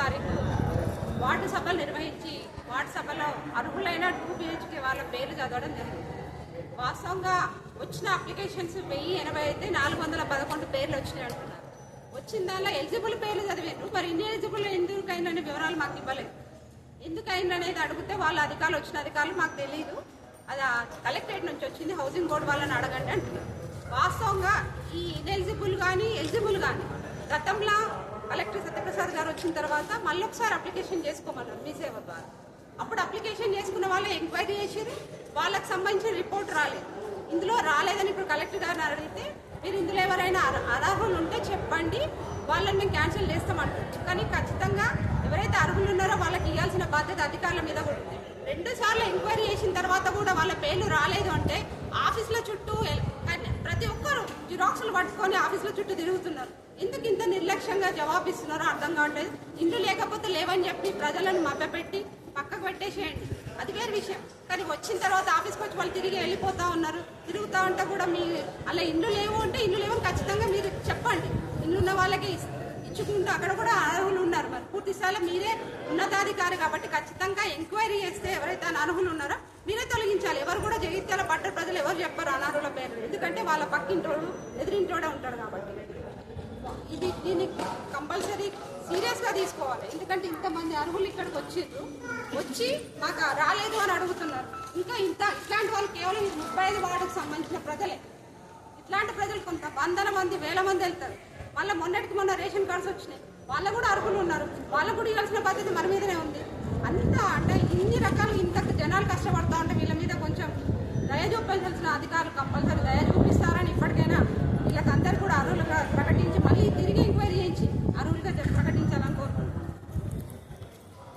తారీఖు వార్డు సభలు నిర్వహించి వార్డు సభలో అర్హులైన 2 BHK వాళ్ళ పేర్లు చదవడం జరిగింది. వాస్తవంగా వచ్చిన అప్లికేషన్స్ 1080 అయితే 411 పేర్లు వచ్చినాయి అంటున్నారు. వచ్చిన దానిలో ఎలిజిబుల్ పేర్లు చదివారు. మరి ఇన్ని ఎలిజిబుల్ ఎందుకైందనే వివరాలు మాకు ఇవ్వలేదు. ఎందుకైంది అనేది అడిగితే వాళ్ళ అధికారులు వచ్చిన అధికారులు మాకు తెలియదు, అది కలెక్టరేట్ నుంచి వచ్చింది, హౌసింగ్ బోర్డు వాళ్ళని అడగండి అంటున్నారు. వాస్తవంగా ఈ ఇన్ఎలిజిబుల్ కానీ ఎలిజిబుల్ కానీ గతంలో కలెక్టర్ సత్యప్రసాద్ గారు వచ్చిన తర్వాత మళ్ళీ ఒకసారి అప్లికేషన్ చేసుకోమన్నారు మీ సేవ ద్వారా. అప్పుడు అప్లికేషన్ చేసుకున్న వాళ్ళు ఎంక్వైరీ చేసారు, వాళ్ళకి సంబంధించిన రిపోర్ట్ రాలేదు. ఇందులో రాలేదని ఇప్పుడు కలెక్టర్ గారిని అడిగితే మీరు ఇందులో ఎవరైనా అర్హులు ఉంటే చెప్పండి, వాళ్ళని మేము క్యాన్సిల్ చేస్తామంటారు. కానీ ఖచ్చితంగా ఎవరైతే అర్హులు ఉన్నారో వాళ్ళకి ఇవ్వాల్సిన బాధ్యత అధికారుల మీద కూడా ఉంది. 2 సార్లు ఎంక్వైరీ చేసిన తర్వాత కూడా వాళ్ళ పేర్లు రాలేదు అంటే ఆఫీసుల చుట్టూ ప్రతి ఒక్కరు జిరాక్స్లు పట్టుకొని ఆఫీసుల చుట్టూ తిరుగుతున్నారు. ఎందుకు ఇంత నిర్లక్ష్యంగా జవాబిస్తున్నారో అర్థం కావట్లేదు. ఇండ్లు లేకపోతే లేవని చెప్పి ప్రజలను మభ్యపెట్టి పక్కకు పెట్టేసేయండి, అది వేరే విషయం. కానీ వచ్చిన తర్వాత ఆఫీస్కి వచ్చి వాళ్ళు తిరిగి వెళ్ళిపోతా ఉన్నారు. తిరుగుతూ ఉంటే కూడా మీ అలా ఇండ్లు లేవు అంటే ఇండ్లు లేవని ఖచ్చితంగా మీరు చెప్పండి. ఇండ్లు ఉన్న వాళ్ళకి ఇచ్చుకుంటూ అక్కడ కూడా అర్హులు ఉన్నారు. మరి పూర్తి స్థాయిలో మీరే ఉన్నతాధికారి కాబట్టి ఖచ్చితంగా ఎంక్వైరీ చేస్తే ఎవరైతే అనర్హులు ఉన్నారో మీరే తొలగించాలి. ఎవరు కూడా జగిత్యాల పట్టణ ప్రజలు ఎవరు చెప్పారు అనర్హుల పేర్లు, ఎందుకంటే వాళ్ళ పక్కింటోడు ఎదురింటోడే ఉంటాడు కాబట్టి. దీన్ని కంపల్సరీ సీరియస్గా తీసుకోవాలి. ఎందుకంటే ఇంతమంది అర్హులు ఇక్కడికి వచ్చి మాకు రాలేదు అని అడుగుతున్నారు. ఇంకా ఇట్లాంటి వాళ్ళు కేవలం 35 వార్డుకు సంబంధించిన ప్రజలే. ఇట్లాంటి ప్రజలు కొంత 100 మంది 1000 మంది వెళ్తారు. మళ్ళీ మొన్న రేషన్ కార్డ్స్ వచ్చినాయి, వాళ్ళు కూడా అర్హులు ఉన్నారు, వాళ్ళకు కూడా ఇవ్వాల్సిన బాధ్యత మన మీదనే ఉంది. అంతా అంటే ఇన్ని రకాలు ఇంత జనాలు కష్టపడతా ఉంటే వీళ్ళ మీద కొంచెం దయ చూపించాల్సిన అధికారులు కంపల్సరీ దయ చూపిస్తారని ఇప్పటికైనా వీళ్ళకి అందరూ కూడా అర్హులుగా ప్రకటించి మళ్ళీ తిరిగి ఎంక్వైరీ చేయించి అర్హులుగా ప్రకటించాలని